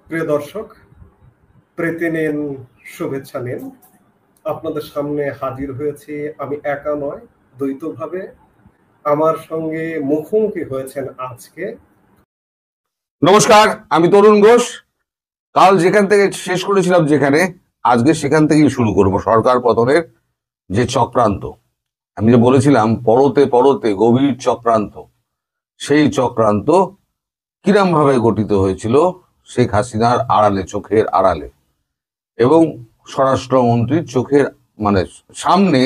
প্রিয় দর্শক, প্রীতি নিন, শুভেচ্ছা নিন। আপনাদের সামনে হাজির হয়েছি আমি একা নয়, দ্বৈতভাবে। আমার সঙ্গে মুখোমুখি হয়েছেন আজকে। নমস্কার, আমি তরুণ ঘোষ। কাল যেখান থেকে শেষ করেছিলাম, যেখানে আজকে সেখান থেকেই শুরু করব। সরকার পতনের যে চক্রান্ত, আমি যে বলেছিলাম পরতে পরতে গভীর চক্রান্ত, সেই চক্রান্ত কিরম ভাবে গঠিত হয়েছিল শেখ হাসিনার আড়ালে, চোখের আড়ালে, এবং স্বরাষ্ট্রমন্ত্রীর চোখের মানে সামনে,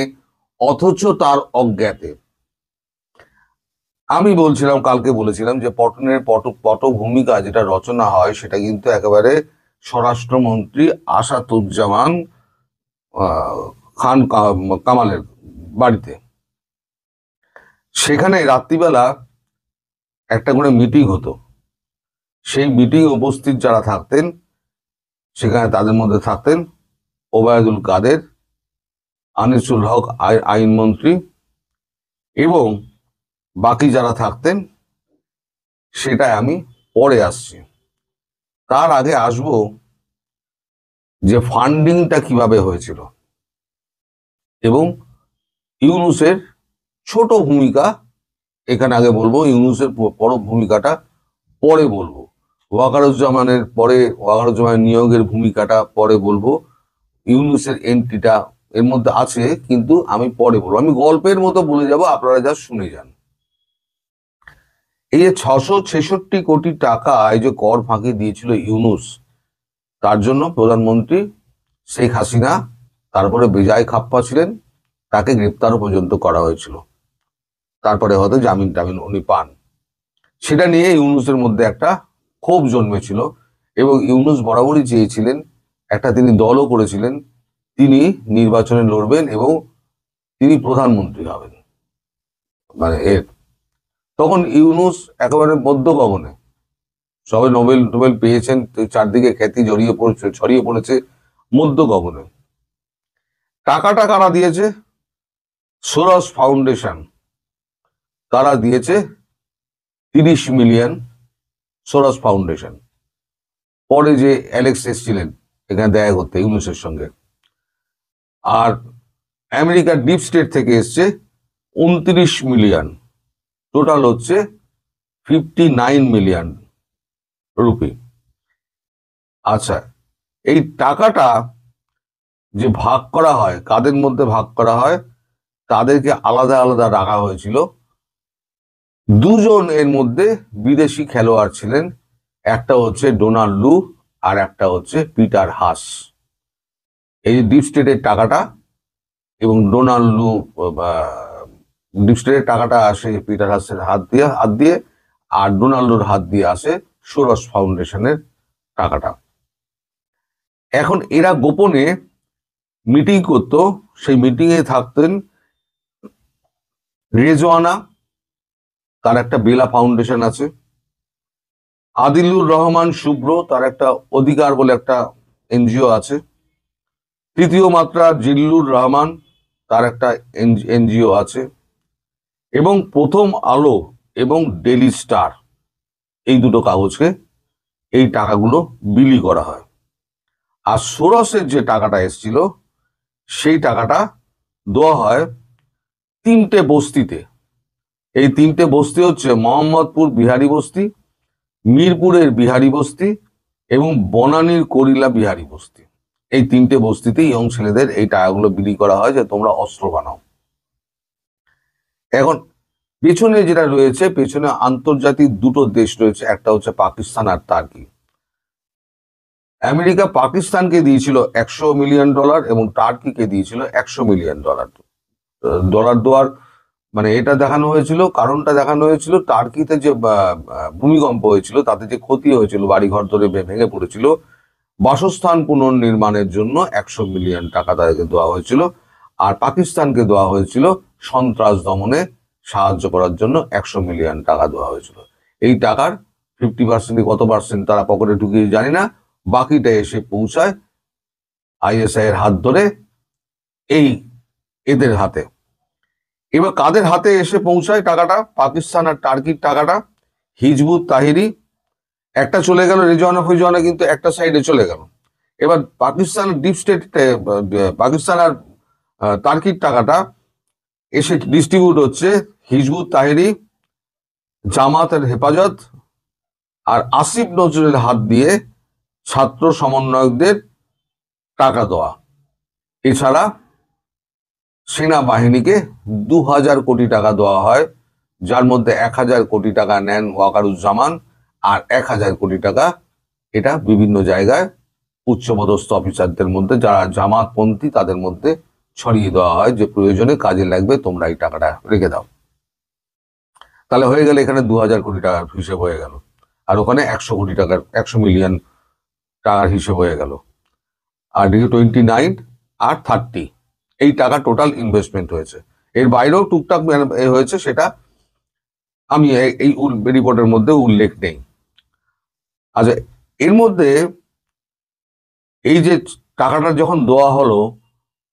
অথচ তার অজ্ঞাতে। আমি বলছিলাম, কালকে বলেছিলাম যে পটনের পটভূমিকা যেটা রচনা হয় সেটা কিন্তু একেবারে স্বরাষ্ট্রমন্ত্রী আসাদুজ্জামান খান কামালের বাড়িতে। সেখানে রাত্রিবেলা একটা করে মিটিং হতো। সেই মিটিং উপস্থিত যারা থাকতেন, সেখানে তাদের মধ্যে থাকতেন ওবায়দুল কাদের, আনিসুল হক আইনমন্ত্রী, এবং বাকি যারা থাকতেন সেটা আমি পরে আসছি। তার আগে আসবো যে ফান্ডিংটা কিভাবে হয়েছিল এবং ইউনূসের ছোট ভূমিকা এখানে আগে বলবো, ইউনূসের বড় ভূমিকাটা পরে বলবো, ওয়াকারুজ্জামানের নিয়োগের ভূমিকাটা পরে বলবো, ইউনূসের এন্ট্রিটা এর মধ্যে আছে কিন্তু আমি পরে বলবো। আমি গল্পের মতো বলে যাব, আপনারা যা শুনে যান। এই যে 666 কোটি টাকা এই যে কর ফাঁকি দিয়েছিল ইউনূস, তার জন্য প্রধানমন্ত্রী শেখ হাসিনা, তারপরে বিজয় খাপ্পা ছিলেন, তাকে গ্রেপ্তারও পর্যন্ত করা হয়েছিল। তারপরে হয়তো জামিন টামিন উনি পান। সেটা নিয়ে ইউনূসের মধ্যে একটা ক্ষোভ জন্মেছিল, এবং ইউনূস বরাবরই চেয়েছিলেন, একটা তিনি দলও করেছিলেন, তিনি নির্বাচনে লড়বেন এবং তিনি প্রধানমন্ত্রী হবেন। মানে তখন ইউনূস একেবারে মধ্য গগনে, সবাই নোবেল টোবেল পেয়েছেন, চারদিকে খ্যাতি ছড়িয়ে পড়েছে মধ্য গগনে। টাকাটা কারা দিয়েছে? সোরস ফাউন্ডেশন, তারা দিয়েছে 30 মিলিয়ন। Soros foundation. পরে যে অ্যালেক্স এসেছিলেন এখানে দেখা করতে ইউনূসের সঙ্গে, আর আমেরিকার ডিপ স্টেট থেকে এসছে 29 মিলিয়ন। টোটাল হচ্ছে 59 মিলিয়ন রুপি। আচ্ছা, এই টাকাটা যে ভাগ করা হয়, কাদের মধ্যে ভাগ করা হয়? তাদেরকে আলাদা আলাদা রাখা হয়েছিল। দুজন এর মধ্যে বিদেশি খেলোয়াড় ছিলেন, একটা হচ্ছে ডোনাল্ড লু আর একটা হচ্ছে পিটার হাস। এই যে ডিপ স্টেটের টাকাটা এবং ডোনাল্ড লু, ডিপ স্টেটের টাকাটা আসে পিটার হাসের হাত দিয়ে, আর ডোনাল্ডোর হাত দিয়ে আসে সোরস ফাউন্ডেশনের টাকাটা। এখন এরা গোপনে মিটিং করত। সেই মিটিং এ থাকতেন রেজওয়ানা, তার একটা বেলা ফাউন্ডেশন আছে। আদিলুর রহমান শুভ্র, তার একটা অধিকার বলে একটা এনজিও আছে। তৃতীয় মাত্রা জিল্লুর রহমান, তার একটা এনজিও আছে। এবং প্রথম আলো এবং ডেলি স্টার, এই দুটো কাগজকে এই টাকাগুলো বিলি করা হয়। আর সোরসের যে টাকাটা এসেছিল সেই টাকাটা দেওয়া হয় 3টে বস্তিতে। এই 3টে বস্তি হচ্ছে মোহাম্মদপুর বিহারি বস্তি, মিরপুরের বিহারি বস্তি এবং বনানীর করিলা বিহারি বস্তি। এই 3টে বস্তিতে ইয়ং ছেলেদের এই টাকাগুলো বিলি করা হয় যে তোমরা অস্ত্র বানাও। এখন পেছনে যেটা রয়েছে, পেছনে আন্তর্জাতিক দুটো দেশ রয়েছে, একটা হচ্ছে পাকিস্তান আর টার্কি। আমেরিকা পাকিস্তানকে দিয়েছিল $100 মিলিয়ন এবং টার্কিকে দিয়েছিল $100 মিলিয়ন। ডলার দেওয়ার মানে এটা দেখানো হয়েছিল, কারণটা দেখানো হয়েছিল, টার্কিতে যে ভূমিকম্প হয়েছিল তাতে যে ক্ষতি হয়েছিল, বাড়িঘর ধরে ভেঙে পড়েছিল, বাসস্থান পুনর্নির্মাণের জন্য $100 মিলিয়ন তাদেরকে দেওয়া হয়েছিল। আর পাকিস্তানকে দেওয়া হয়েছিল সন্ত্রাস দমনে সাহায্য করার জন্য $100 মিলিয়ন দেওয়া হয়েছিল। এই টাকার 50% কত পার্সেন্ট তারা পকেটে ঢুকিয়ে জানি না, বাকিটা এসে পৌঁছায় আইএসআই এর হাত ধরে এই এদের হাতে। এবার কাদের হাতে এসে পৌঁছায় টাকাটা? পাকিস্তান আর টার্কির টাকাটা হিজবুত তাহিরি, একটা চলে গেল রেজওয়ানা ফৈজওয়ানা, কিন্তু একটা সাইডে চলে গেল। এবার পাকিস্তান ডিপ স্টেট, পাকিস্তান আর তার্কির টাকাটা এসে ডিস্ট্রিবিউট হচ্ছে হিজবুত তাহরি, জামাতের হেফাজত আর আসিফ নজরুলের হাত দিয়ে ছাত্র সমন্বয়কদের টাকা দেওয়া। এছাড়া সেনাবাহিনীকে 2000 কোটি টাকা দেওয়া হয়, যার মধ্যে 1000 কোটি টাকা নেন ওয়াকারুজ্জামান, আর 1000 কোটি টাকা এটা বিভিন্ন জায়গায় উচ্চপদস্থ অফিসারদের মধ্যে যারা জামাতপন্থী তাদের মধ্যে ছড়িয়ে দেওয়া হয়, যে প্রয়োজনে কাজে লাগবে, তোমরা এই টাকাটা রেখে দাও। তাহলে হয়ে গেল এখানে 2000 কোটি টাকার হিসেব হয়ে গেল, আর ওখানে 100 কোটি টাকার 100 মিলিয়ন টাকার হিসেব হয়ে গেল। আর 29 আর 30 এই টাকা টোটাল ইনভেস্টমেন্ট হয়েছে। এর বাইরেও টুকটাক হয়েছে, সেটা আমি এই রিপোর্টের মধ্যে উল্লেখ নেই। আচ্ছা, এর মধ্যে এই যে টাকাটা যখন দেওয়া হলো,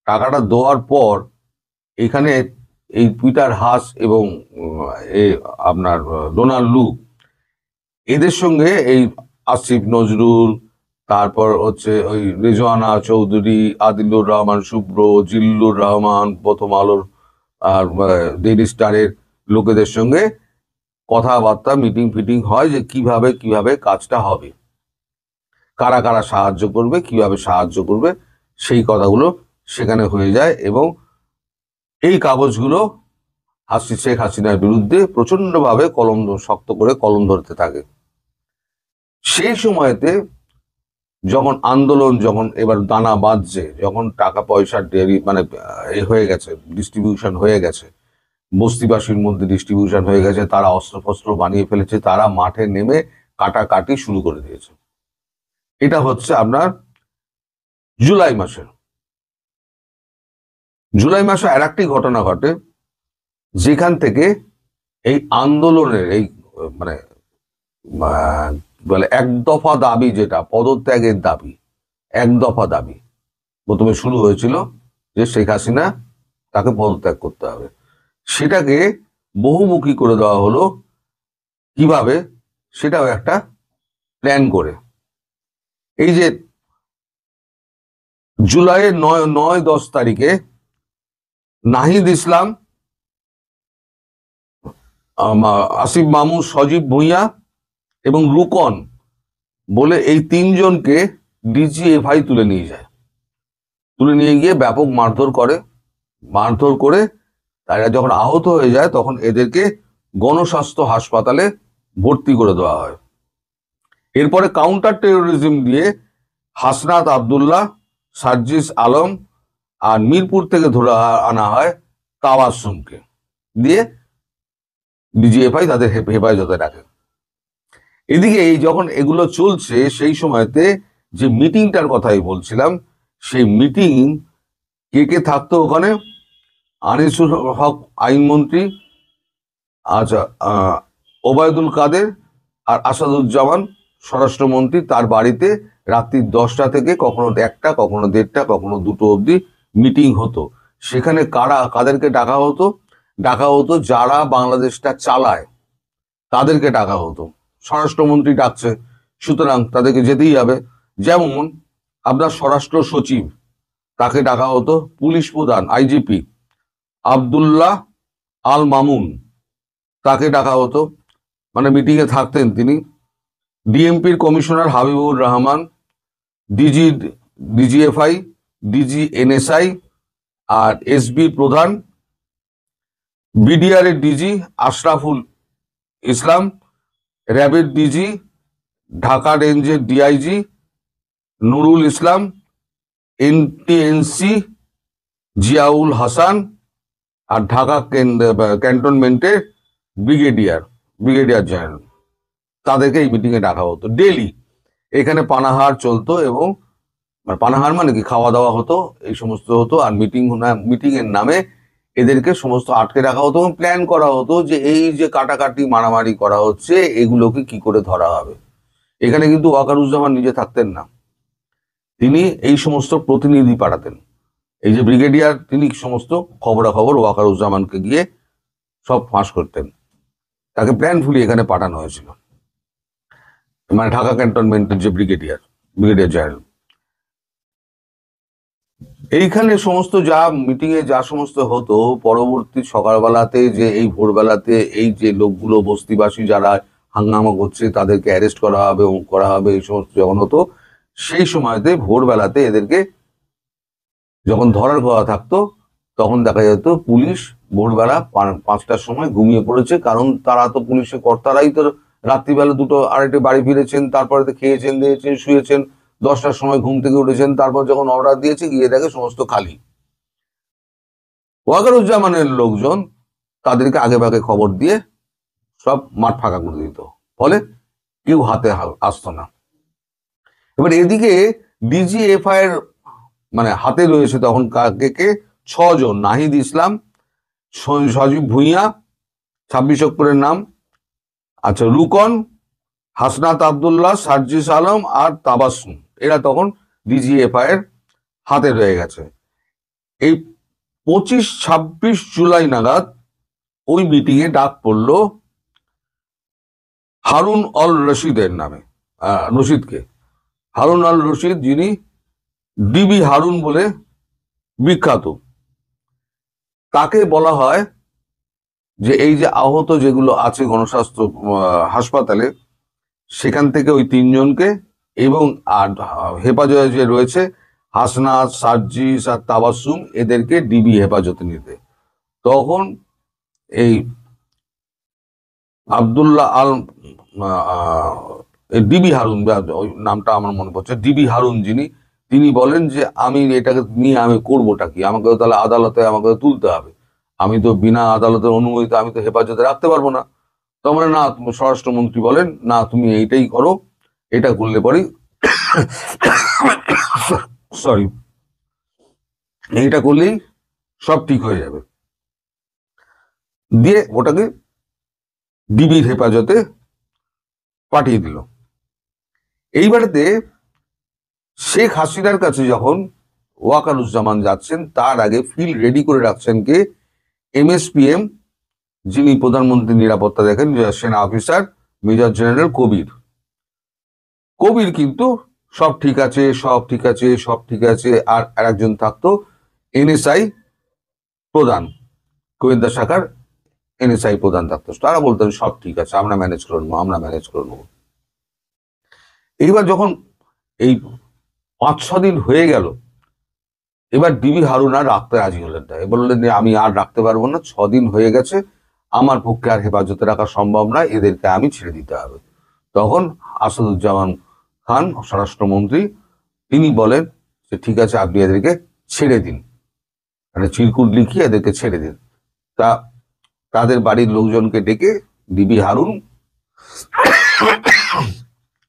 টাকাটা দেওয়ার পর এখানে এই পিটার হাস এবং আপনার ডোনাল্ড লু, এদের সঙ্গে এই আসিফ নজরুল, তারপর হচ্ছে ওই রেজওয়ানা চৌধুরী, আদিলুর রহমান শুভ্র, জিল্লুর রহমান, প্রথম আলোর আর ডেইলি স্টারের লোকেদের সঙ্গে কথাবার্তা, মিটিং ফিটিং হয় যে কিভাবে কিভাবে কাজটা হবে, কারা কারা সাহায্য করবে, কিভাবে সাহায্য করবে, সেই কথাগুলো সেখানে হয়ে যায়। এবং এই কাগজগুলো শেখ হাসিনার বিরুদ্ধে প্রচন্ডভাবে শক্ত করে কলম ধরতে থাকে। সেই সময়তে যখন আন্দোলন, যখন এবার দানা বাঁধছে, যখন টাকা পয়সার মানে হয়ে গেছে, ডিস্ট্রিবিউশন হয়ে গেছে, বস্তিবাসীর মধ্যে ডিস্ট্রিবিউশন হয়ে গেছে, তারা অস্ত্রফস্ত্র বানিয়ে ফেলেছে, তারা মাঠে নেমে কাটাকাটি শুরু করে দিয়েছে। এটা হচ্ছে আপনার জুলাই মাসে আর একটি ঘটনা ঘটে, যেখান থেকে এই আন্দোলনের এই মানে বলে এক দফা দাবি, যেটা পদত্যাগের দাবি, এক দফা দাবি প্রথমে শুরু হয়েছিল যে শেখ হাসিনা তাকে পদত্যাগ করতে হবে, সেটাকে বহুমুখী করে দেওয়া হলো। কিভাবে? সেটাও একটা প্ল্যান করে। এই যে জুলাইয়ের 9-10 তারিখে নাহিদ ইসলাম, আসিফ মামুন, সজীব ভুঁইয়া এবং রুকন বলে এই 3 জনকে ডিজিএফআই তুলে নিয়ে যায়। তুলে নিয়ে গিয়ে ব্যাপক মারধর করে তারা যখন আহত হয়ে যায়, তখন এদেরকে গণস্বাস্থ্য হাসপাতালে ভর্তি করে দেওয়া হয়। এরপরে কাউন্টার টেরোরিজম দিয়ে হাসনাত আবদুল্লাহ, সার্জিস আলম আর মিরপুর থেকে ধরে আনা হয় তাবাসসুমকে, দিয়ে ডিজিএফআই তাদের হেফাজতে রাখে। এদিকে এই যখন এগুলো চলছে, সেই সময়তে যে মিটিংটার কথাই বলছিলাম, সেই মিটিং কে কে থাকতো ওখানে? আনিসুল হক আইনমন্ত্রী, আচ্ছা, ওবায়দুল কাদের আর আসাদুজ্জামান স্বরাষ্ট্রমন্ত্রী, তার বাড়িতে রাত্রি 10টা থেকে কখনো 1টা, কখনো 1:30, কখনো 2টো অবধি মিটিং হতো। সেখানে কাদেরকে ডাকা হতো? যারা বাংলাদেশটা চালায় তাদেরকে ডাকা হতো। স্বরাষ্ট্রমন্ত্রী ডাকছে, সুতরাং তাদেরকে যেতেই হবে। যেমন আপনার স্বরাষ্ট্র সচিব, তাকে ডাকা হতো। পুলিশ প্রধান আইজিপি আবদুল্লাহ আল মামুন, তাকে ডাকা হতো, মানে মিটিং এ থাকতেন তিনি। ডিএমপির commissioner Habibur Rahman, DGFI, DG NSI আর এসবি প্রধান, বিডিআর এর ডিজি আশরাফুল ইসলাম, র্যাবের ডিজি, ঢাকা রেঞ্জের ডিআইজি নুরুল ইসলাম, এনটিএনসি জিয়াউল হাসান আর ঢাকা ক্যান্টনমেন্টের ব্রিগেডিয়ার জেনারেল, তাদেরকে এই মিটিং এ ডাকা হতো। ডেলি এখানে পানাহার চলতো, এবং পানাহার মানে কি, খাওয়া দাওয়া হতো, এই সমস্ত হতো। আর মিটিং এর নামে এদেরকে সমস্ত আটকে রাখা হতো এবং প্ল্যান করা হতো যে এই যে কাটাকাটি মারামারি করা হচ্ছে, এগুলোকে কি করে ধরা হবে। এখানে কিন্তু ওয়াকারুজ্জামান নিজে থাকতেন না, তিনি এই সমস্ত প্রতিনিধি পাঠাতেন। এই যে ব্রিগেডিয়ার, তিনি সমস্ত খবরাখবর ওয়াকারুজ্জামানকে গিয়ে সব ফাঁস করতেন। তাকে প্ল্যানফুলি এখানে পাঠানো হয়েছিল। মানে ঢাকা ক্যান্টনমেন্টের যে ব্রিগেডিয়ার জেনারেল। এইখানে সমস্ত যা মিটিং এ যা সমস্ত হতো, পরবর্তী সকালবেলাতে যে এই ভোরবেলাতে এই যে লোকগুলো বস্তিবাসী যারা হাঙ্গামা করছে তাদেরকে অ্যারেস্ট করা হবে এই সমস্ত যখন হতো, সেই সময়তে ভোরবেলাতে এদেরকে যখন ধরার কথা থাকতো তখন দেখা যেত পুলিশ ভোরবেলা 5টার সময় ঘুমিয়ে পড়েছে, কারণ তারা তো পুলিশের কর্তারাই তো রাত্রিবেলা 2-2:30 বাড়ি ফিরেছেন, তারপরে তো খেয়েছেন দিয়েছেন শুয়েছেন, 10টার সময় ঘুম থেকে উঠেছেন, তারপর যখন অর্ডার দিয়েছে গিয়ে দেখে সমস্ত খালি। ওয়াকারুজ্জামানের লোকজন তাদেরকে আগে ভাগে খবর দিয়ে সব মাঠ ফাঁকা করে দিত, ফলে কেউ হাতে আসতো না। এবার এদিকে ডিজিএফআই এর মানে হাতে রয়েছে তখন কে 6 জন: নাহিদ ইসলাম, সজীব ভুঁইয়া, 26 অক্টোবরের নাম, আচ্ছা, রুকন, হাসনাত আব্দুল্লাহ, সার্জিস আলম আর তাবাসসুম। এরা তখন ডিজিএফআই এর হাতে রয়ে গেছে। এই 25-26 জুলাই নাগাদ ওই মিটিং এ ডাক পড়লো হারুন অল রশিদের নামে, রশিদকে। হারুন আল রশিদ, যিনি ডিবি হারুন বলে বিখ্যাত, তাকে বলা হয় যে এই যে আহত যেগুলো আছে গণস্বাস্থ্য হাসপাতালে, সেখান থেকে ওই 3 জনকে এবং আর হেফাজতে যে রয়েছে হাসনাত, সার্জিস আর তাবাসসুম, এদেরকে ডিবি হেফাজতে নিতে। তখন এই আব্দুল্লাহ আল ডিবি হারুন, ওই নামটা আমার মনে পড়ছে, ডিবি হারুন যিনি, তিনি বলেন যে আমি এটাকে নিয়ে আমি করবোটা কি, আমাকে তাহলে আদালতে আমাকে তুলতে হবে, আমি তো বিনা আদালতের অনুমতিতে আমি তো হেফাজতে রাখতে পারবো না। তোমরা না, স্বরাষ্ট্রমন্ত্রী বলেন না, তুমি এইটাই করো, এটা করলে পরে সরি, এইটা করলেই সব ঠিক হয়ে যাবে। দিয়ে ওটাকে ডিবির হেফাজতে পাঠিয়ে দিল। এইবারেতে শেখ হাসিনার কাছে যখন ওয়াকারুজ্জামান যাচ্ছেন, তার আগে ফিল রেডি করে রাখছেন কে, MSPM, যিনি প্রধানমন্ত্রী নিরাপত্তা দেখেন, সেনা অফিসার মেজর জেনারেল কবির। কবির কিন্তু সব ঠিক আছে, সব ঠিক আছে, সব ঠিক আছে। আর একজন থাকতো NSI প্রধান, গোয়েন্দা শাখার NSI প্রধান থাকতো, তারা বলতেন সব ঠিক আছে, আমরা ম্যানেজ করে নেবো, আমরা ম্যানেজ করে নেবো। এইবার যখন এই 5-6 দিন হয়ে গেল, এবার ডিবি হারুন আর রাখতে রাজি হলেন না। বললেন যে আমি আর রাখতে পারবো না, 6 দিন হয়ে গেছে, আমার পক্ষে আর হেফাজতে রাখা সম্ভব না, এদেরকে আমি ছেড়ে দিতে হবে। তখন আসাদুজ্জামান খান, স্বরাষ্ট্রমন্ত্রী, তিনি বলেন যে ঠিক আছে, আপনি এদেরকে ছেড়ে দিন, মানে চিরকুট লিখিয়ে এদেরকে ছেড়ে দিন। তা তাদের বাড়ির লোকজনকে ডেকে ডিবি হারুন,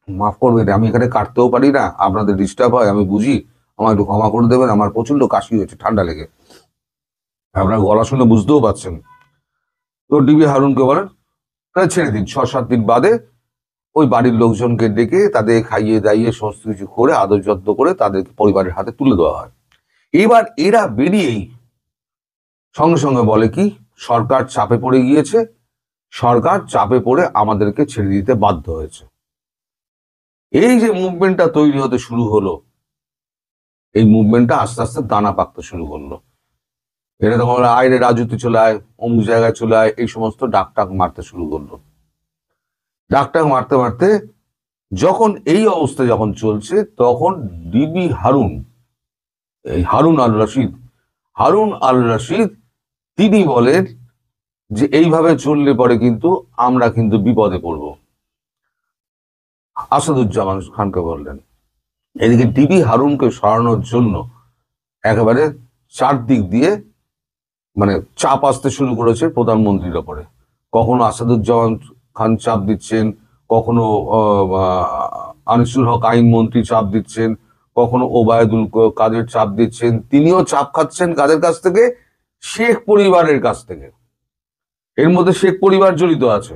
মাফ করবেন আমি এখানে কাটতেও পারি না, আপনাদের ডিস্টার্ব হয়, আমি বুঝি, আমার একটু ক্ষমা করে দেবেন, আমার প্রচন্ড কাশি হয়েছে, ঠান্ডা লেগে, আপনার গলা শুনে বুঝতেও পারছেন। তো ডিবি হারুনকে বলেন তাহলে ছেড়ে দিন। 6-7 দিন বাদে ওই বাড়ির লোকজনকে ডেকে তাদের খাইয়ে দাইয়ে সমস্ত কিছু করে আদর যত্ন করে তাদেরকে পরিবারের হাতে তুলে দেওয়া হয়। এবার এরা বেরিয়েই সঙ্গে সঙ্গে বলে কি, সরকার চাপে পড়ে গিয়েছে, সরকার চাপে পড়ে আমাদেরকে ছেড়ে দিতে বাধ্য হয়েছে। এই যে মুভমেন্টটা তৈরি হতে শুরু হলো, এই মুভমেন্টটা আস্তে আস্তে দানা পাকতে শুরু করলো। এটা তখন আইরে রাজুতে চলে আয়, অমুক জায়গায় চলে আয়, এই সমস্ত ডাকটাক মারতে শুরু করলো। ডাকটাক মারতে মারতে যখন এই অবস্থা যখন চলছে, তখন ডিবি হারুন, এই হারুন আল রশিদ, তিনি বলেন যে এইভাবে চললে পরে কিন্তু আমরা কিন্তু বিপদে পড়ব। আসাদুজ্জামান খানকে বললেন। এদিকে ডিবি হারুনকে সরানোর জন্য একেবারে চারদিক দিয়ে মানে চাপ আসতে শুরু করেছে প্রধানমন্ত্রীর ওপরে। কখনো আসাদুজ্জামান খান চাপ দিচ্ছেন, কখনো আনিসুল হক আইনমন্ত্রী চাপ দিচ্ছেন, কখনো ওবায়দুল কাদের চাপ দিচ্ছেন। তিনিও চাপ খাচ্ছেন কাদের কাছ থেকে? শেখ পরিবারের কাছ থেকে। এর মধ্যে শেখ পরিবার জড়িত আছে।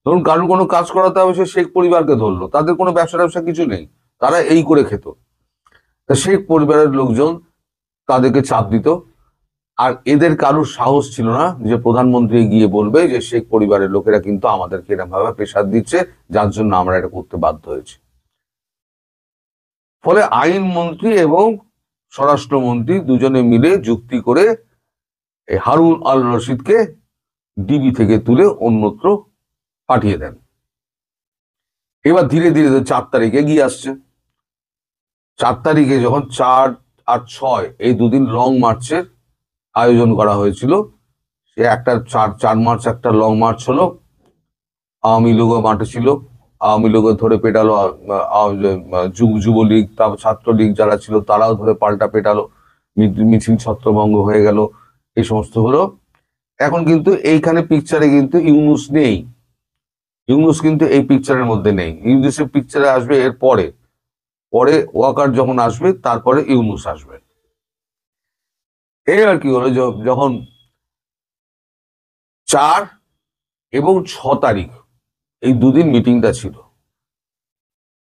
ধরুন কারোর কোনো কাজ করাতে হবে, সে শেখ পরিবারকে ধরলো, তাদের কোনো ব্যবসা কিছু নেই, তারা এই করে খেত। তা শেখ পরিবারের লোকজন তাদেরকে চাপ দিত, আর এদের কারোর সাহস ছিল না যে প্রধানমন্ত্রী গিয়ে বলবে যে শেখ পরিবারের লোকেরা কিন্তু আমাদেরকে এরকম ভাবে প্রেসার দিচ্ছে, যার জন্য আমরা এটা করতে বাধ্য হয়েছি। ফলে আইনমন্ত্রী এবং স্বরাষ্ট্রমন্ত্রী দুজনে মিলে যুক্তি করে এই হারুন আল রশিদকে ডিবি থেকে তুলে অন্যত্র পাঠিয়ে দেন। এবার ধীরে ধীরে 4 তারিখে এগিয়ে আসছে। 4 তারিখে যখন 4 আর 6 এই দুদিন লং মার্চের আয়োজন করা হয়েছিল, সে একটা 4 মার্চ একটা লং মার্চ হলো। আওয়ামী লীগও মাঠে ছিল, আওয়ামী লীগও ধরে পেটালো, যুবলীগ তারপর ছাত্রলীগ যারা ছিল তারাও ধরে পাল্টা পেটালো, মিছিল ছত্রভঙ্গ হয়ে গেল, এই সমস্ত হলো। এখন কিন্তু এইখানে পিকচারে কিন্তু ইউনূস নেই, ইউনূস কিন্তু এই পিকচারের মধ্যে নেই। ইউনূসের পিকচারে আসবে এর পরে, পরে ওয়াকার যখন আসবে তারপরে ইউনূস আসবে। এই আর কি হলো, যখন 4 এবং 6 তারিখ এই দুদিন মিটিংটা ছিল,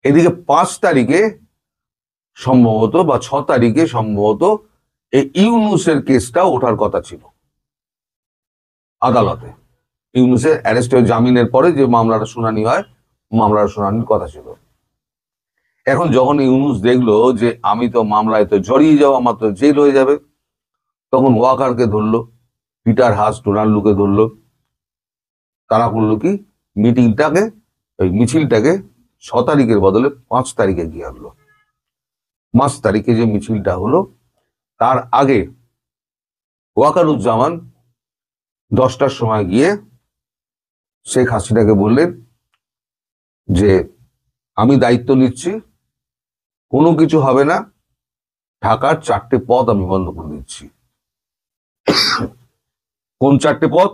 এদিকে 5 তারিখে সম্ভবত বা 6 তারিখে সম্ভবত এই ইউনূসের কেসটা ওঠার কথা ছিল আদালতে। ইউনূসের অ্যারেস্টের জামিনের পরে যে মামলাটা শুনানি হয়, মামলার শুনানির কথা ছিল। এখন যখন ইউনূস দেখলো যে আমি তো মামলায় তো জড়িয়ে যাবো, আমার তো জেল হয়ে যাবে, তখন ওয়াকারকে ধরলো, পিটার হাস ডোনাল্ডুকে ধরলো। তারা করলো কি, মিটিংটাকে ওই মিছিলটাকে 6 তারিখের বদলে 5 তারিখে গিয়ে আনলো। 5 তারিখে যে মিছিলটা হলো, তার আগে ওয়াকারুজ্জামান 10টার সময় গিয়ে শেখ হাসিনাকে বললেন যে আমি দায়িত্ব নিচ্ছি, কোনো কিছু হবে না, ঢাকার 4টে পথ আমি বন্ধ করে দিচ্ছি। কোন 4টে পথ?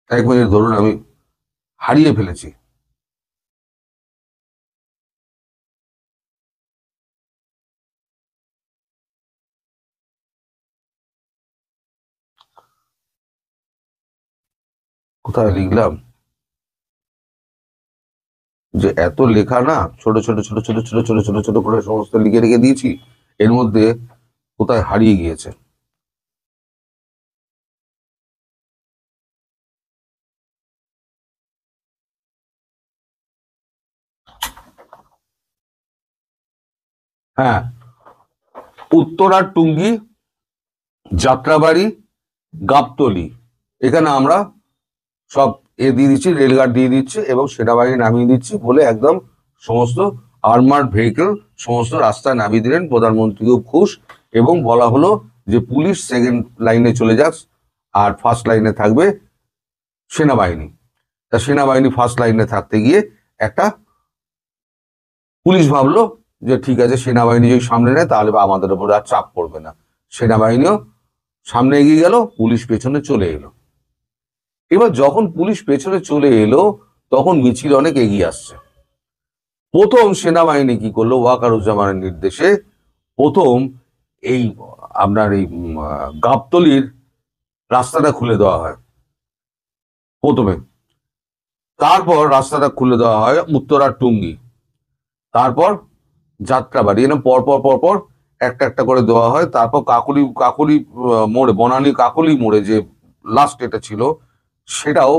এক মিনিট ধরুন, আমি হারিয়ে ফেলেছি। কোথায় লিখলাম যে এত লেখা না, ছোট ছোট ছোট ছোট ছোট ছোট ছোট ছোট করে সমস্ত লিখে রেখে দিয়েছি, এর মধ্যে কোথায় হারিয়ে গিয়েছে। হ্যাঁ, উত্তরার টুঙ্গি, যাত্রাবাড়ি, গাবতলী, এখানে আমরা সব দিয়ে দিচ্ছি, রেলগার্ড দিয়ে দিচ্ছি এবং সেনাবাহিনী নামিয়ে দিচ্ছি বলে একদম সমস্ত আর্মার্ড ভেহিকেল সমস্ত রাস্তায় নামিয়ে দিলেন। প্রধানমন্ত্রীও খুশ, এবং বলা হলো যে পুলিশ সেকেন্ড লাইনে চলে যাক আর ফার্স্ট লাইনে থাকবে সেনাবাহিনী। তা সেনাবাহিনী ফার্স্ট লাইনে থাকতে গিয়ে একটা পুলিশ ভাবলো যে ঠিক আছে, সেনাবাহিনী যদি সামনে নেয় তাহলে আমাদের উপর আর চাপ পড়বে না। সেনাবাহিনীও সামনে এগিয়ে গেল, পুলিশ পেছনে চলে এলো। এবার যখন পুলিশ পেছনে চলে এলো তখন মিছিল অনেক এগিয়ে আসছে। প্রথম সেনাবাহিনী কি করলো, ওয়াকারুজ্জামানের নির্দেশে প্রথম এই আপনার এই গাবতলীর রাস্তাটা খুলে দেওয়া হয় প্রথমে, তারপর রাস্তাটা খুলে দেওয়া হয় উত্তরার টুঙ্গি, তারপর যাত্রাবাড়ি, এরকম পরপর পরপর একটা একটা করে দেওয়া হয়। তারপর কাকলি কাকলি মোড়ে, বনানী কাকলি মোড়ে যে লাস্ট এটা ছিল, সেটাও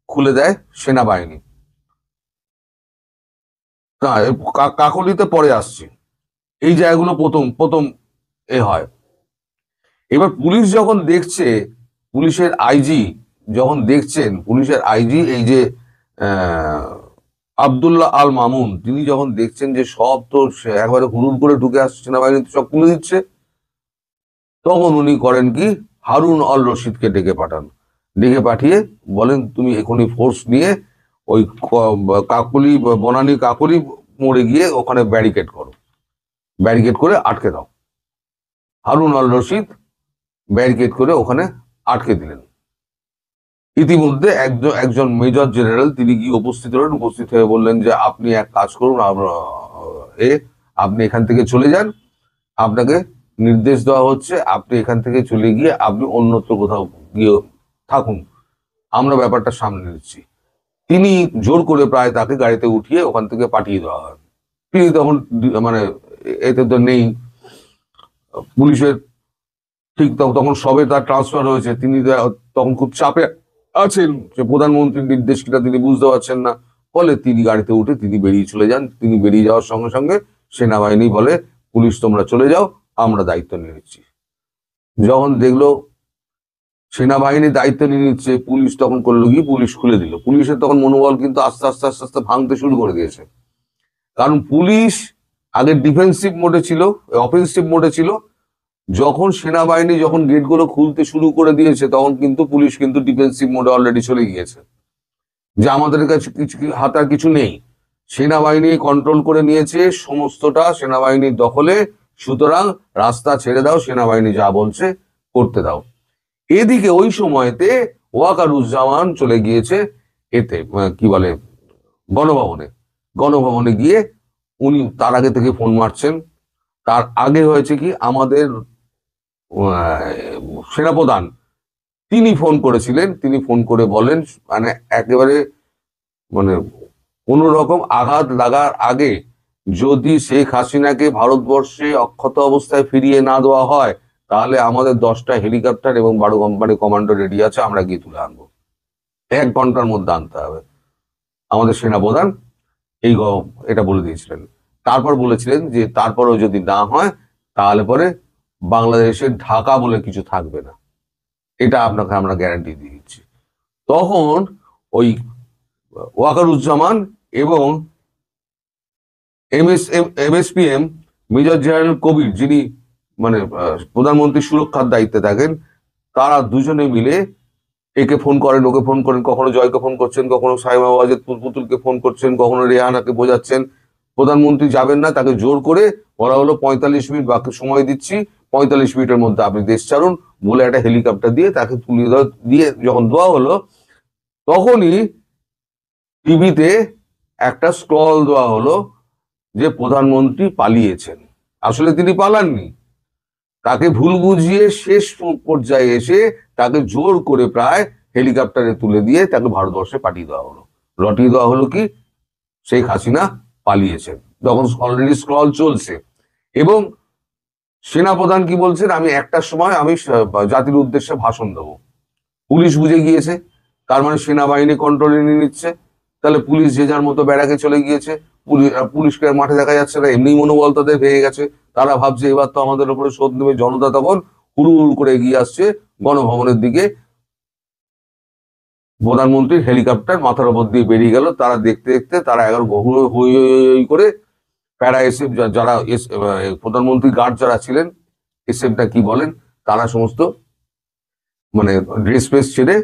খুলে দেয় সেনাবাহিনী। না, কাকলিতে পরে আসছে। এই জায়গাগুলো প্রথম প্রথম হয়। এবার পুলিশ যখন দেখছে, পুলিশের আইজি যখন দেখছেন, পুলিশের আইজি এই যে আব্দুল্লাহ আল মামুন, তিনি যখন দেখছেন যে সব তো একবারে হুড়ুর করে ঢুকে আসছে, সেনাবাহিনী সব খুলে দিচ্ছে, তখন উনি করেন কি, হারুন আল রশিদকে ডেকে পাঠান। ডেকে পাঠিয়ে বলেন তুমি এখনই ফোর্স নিয়ে ওই কাকলি বনানী কাকলি মোড়ে গিয়ে ওখানে ব্যারিকেড করো, ব্যারিকেড করে আটকে দাও। হারুন আল রশিদ ব্যারিকেড করে ওখানে আটকে দিলেন। ইতিমধ্যে একজন মেজর জেনারেল তিনি গিয়ে উপস্থিত হলেন, উপস্থিত হয়ে বললেন যে আপনি এক কাজ করুন, আপনি এখান থেকে চলে যান, আপনাকে নির্দেশ দেওয়া হচ্ছে আপনি এখান থেকে চলে গিয়ে আপনি অন্যত্র কোথাও গিয়ে থাকুন, আমরা ব্যাপারটা সামনে নিচ্ছি। তিনি জোর করে প্রায় তাকে গাড়িতে উঠিয়ে ওখান থেকে পাঠিয়ে দেওয়া হয়। তিনি তখন মানে এতে তো নেই, পুলিশের ঠিক তখন সবে তার ট্রান্সফার হয়েছে, তিনি তখন খুব চাপে আছেন যে প্রধানমন্ত্রীর নির্দেশ কিনা তিনি বুঝতে পারছেন না। ফলে তিনি গাড়িতে উঠে তিনি বেরিয়ে চলে যান। তিনি বেরিয়ে যাওয়ার সঙ্গে সঙ্গে সেনাবাহিনী বলে, পুলিশ তোমরা চলে যাও, আমরা দায়িত্ব নিয়ে নিচ্ছি। যখন দেখলো সেনাবাহিনী দায়িত্ব নিয়ে নিচ্ছে, পুলিশ তখন করলো কি, পুলিশ খুলে দিল। পুলিশের তখন মনোবল কিন্তু আস্তে আস্তে আস্তে আস্তে ভাঙতে শুরু করে দিয়েছে। কারণ পুলিশ আগে ডিফেন্সিভ মোডে ছিল, অফেন্সিভ মোডে ছিল। যখন সেনাবাহিনী যখন গেটগুলো খুলতে শুরু করে দিয়েছে, তখন কিন্তু পুলিশ কিন্তু ডিফেন্সিভ মোডে অলরেডি চলে গিয়েছে, যে আমাদের কাছে কিছু হাতার কিছু নেই। সেনাবাহিনী কন্ট্রোল করে নিয়েছে সমস্তটা, সেনাবাহিনীর দখলে, সুতরাং রাস্তা ছেড়ে দাও, সেনাবাহিনী যা বলছে করতে দাও। এদিকে ওই সময়তে ওয়াকারুজ্জামান চলে গিয়েছে এতে কি বলে গণভবনে। গণভবনে গিয়ে উনি তার আগে থেকে ফোন মারছেন। তার আগে হয়েছে কি, আমাদের সেনাপ্রধান তিনি ফোন করেছিলেন। তিনি ফোন করে বলেন, মানে একেবারে মানে কোন রকম আঘাত লাগার আগে যদি শেখ হাসিনাকে ভারতবর্ষে অক্ষত অবস্থায় ফিরিয়ে না দেওয়া হয়, তাহলে আমাদের 10টা হেলিকপ্টার এবং 12 কোম্পানি কমান্ডো রেডি আছে, আমরা গিয়ে তুলে আনবো। 1 ঘন্টার মধ্যে আনতে হবে। আমাদের সেনাপ্রধান এটা বলে দিয়েছিলেন। তারপর বলেছিলেন যে তারপরেও যদি না হয়, তাহলে পরে বাংলাদেশের ঢাকা বলে কিছু থাকবে না, এটা আপনাকে আমরা গ্যারান্টি দিয়ে দিচ্ছি। তখন ওই ওয়াকারুজ্জামান এবং MSPM মেজর জেনারেল কবির, যিনি মানে প্রধানমন্ত্রী সুরক্ষার দায়িত্বে থাকেন, তারা দুজনে মিলে একে ফোন করেন, ওকে ফোন করেন, কখনো জয়কে ফোন করছেন, কখনো সাইমা ওয়াজেদ পুতুলকে ফোন করছেন, কখনো রেহানাকে বোঝাচ্ছেন প্রধানমন্ত্রী যাবেন না। তাকে জোর করে বলা হলো 45 মিনিট বাকি সময় দিচ্ছি, 45 মিনিটের মধ্যে আপনি দেশ ছাড়ুন বলে একটা হেলিকপ্টার দিয়ে তাকে তুলে দিয়ে যখন দেওয়া হলো, তখনই টিভিতে একটা স্ক্রল দেওয়া হলো যে প্রধানমন্ত্রী পালিয়েছেন। আসলে তিনি পালাননি, তাকে ভুল বুঝিয়ে শেষ পর্যায়ে এসে তাকে জোর করে প্রায় হেলিকপ্টারে তুলে দিয়ে তাকে ভারতবর্ষে পাঠিয়ে দেওয়া হলো। রটিয়ে দেওয়া হলো কি, শেখ হাসিনা পালিয়েছেন। তখন অলরেডি স্ক্রল চলছে এবং সেনাপ্রধান কি বলছেন, আমি 1টার সময় আমি জাতির উদ্দেশ্যে ভাষণ দেবো। পুলিশ বুঝে গিয়েছে, তার মানে সেনাবাহিনী কন্ট্রোলে নিয়ে নিচ্ছে। তাহলে পুলিশ যে যার মতো ব্যারাকে চলে গিয়েছে, পুলিশকে মাঠে দেখা যাচ্ছে না, এমনি মনোবল তাদের ভেঙে গেছে। তারা ভাবছে এবার তো আমাদের উপরে শোধ নেবে। জনতা তখন হুড়ুহুড় করে এগিয়ে আসছে গণভবনের দিকে। প্রধানমন্ত্রীর হেলিকপ্টার মাথার উপর দিয়ে বেরিয়ে গেল। তারা দেখতে দেখতে তারা 11 হই করে প্যারা এসএফ, যারা প্রধানমন্ত্রী গার্ড যারা ছিলেন, এসএফটা কি বলেন, তারা সমস্ত মানে ড্রেস ফ্রেস ছেড়ে,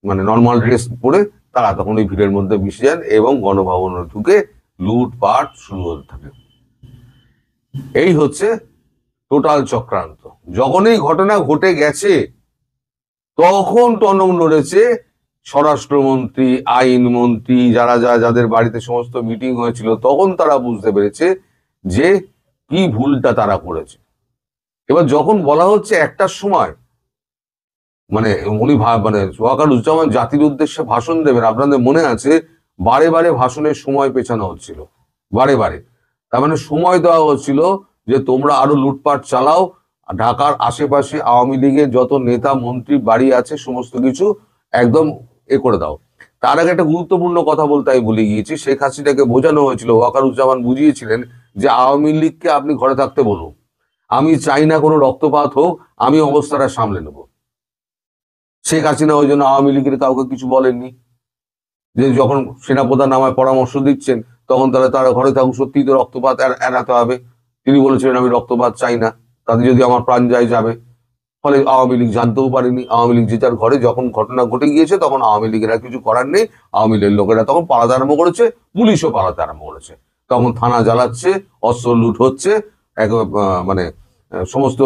মানে নর্মাল ড্রেস পরে তারা তখন ওই ভিড়ের মধ্যে মিশে যান এবং গণভবনে ঢুকে লুটপাট শুরু হতে থাকে। এই হচ্ছে টোটাল চক্রান্ত। যখন এই ঘটনা ঘটে গেছে, তখন টনক নড়েছে স্বরাষ্ট্রমন্ত্রী, আইনমন্ত্রী, যাদের বাড়িতে সমস্ত মিটিং হয়েছিল, তখন তারা বুঝতে পেরেছে যে কি ভুলটা তারা করেছে। এবার যখন বলা হচ্ছে 1টার সময়, মানে উনি মানে ওয়াকারুজ্জামান জাতির উদ্দেশ্যে ভাষণ দেবেন, আপনাদের মনে আছে বারে বারে ভাষণের সময় পেছানো হচ্ছিল, বারে বারে। তার মানে সময় দেওয়া হচ্ছিল যে তোমরা আরো লুটপাট চালাও, ঢাকার আশেপাশে আওয়ামী লীগের যত নেতা মন্ত্রী বাড়ি আছে সমস্ত কিছু একদম করে দাও। তার আগে একটা গুরুত্বপূর্ণ কথা বলতে আমি ভুলে গিয়েছি। শেখ হাসিনাকে বোঝানো হয়েছিল, ওয়াকারুজ্জামান বুঝিয়েছিলেন যে আওয়ামী লীগকে আপনি ঘরে থাকতে বলুন, আমি চাই না কোনো রক্তপাত হোক, আমি অবস্থাটা সামলে নেব। শেখ হাসিনা ওই জন্য আওয়ামী লীগের কাউকে কিছু বলেননি। যে যখন সেনাপ্রধান আমায় পরামর্শ দিচ্ছেন, তখন তারা ঘরে থাকুক, সত্যি তো রক্তপাত এড়াতে হবে। তিনি বলেছিলেন আমি রক্তপাত চাই না, তাতে যদি আমার প্রাণ যায় যাবে। ফলে আওয়ামী লীগ জানতেও পারেনি। আওয়ামী লীগ যে যার ঘরে যখন ঘটনা ঘটে গিয়েছে, তখন আওয়ামী লীগের আর কিছু করার নেই। আওয়ামী লীগের লোকেরা তখন পালাতে আরম্ভ করেছে, পুলিশও পালাতে আরম্ভ করেছে। তখন থানা জ্বালাচ্ছে, অস্ত্র লুট হচ্ছে, মানে সমস্ত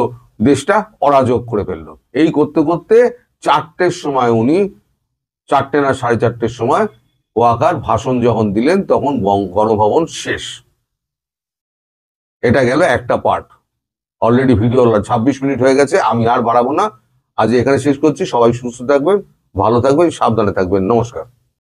দেশটা অরাজক করে ফেললো। এই করতে করতে 4টের সময় উনি, 4টে না 4:30 সময় ওয়াকার ভাষণ যখন দিলেন, তখন গণভবন শেষ। এটা গেল একটা পার্ট। অলরেডি ভিডিও 26 মিনিট হয়ে গেছে, আমি আর বাড়াবো না। আজ এখানে শেষ করছি। সবাই সুস্থ থাকবেন, ভালো থাকবেন, সাবধানে থাকবেন। নমস্কার।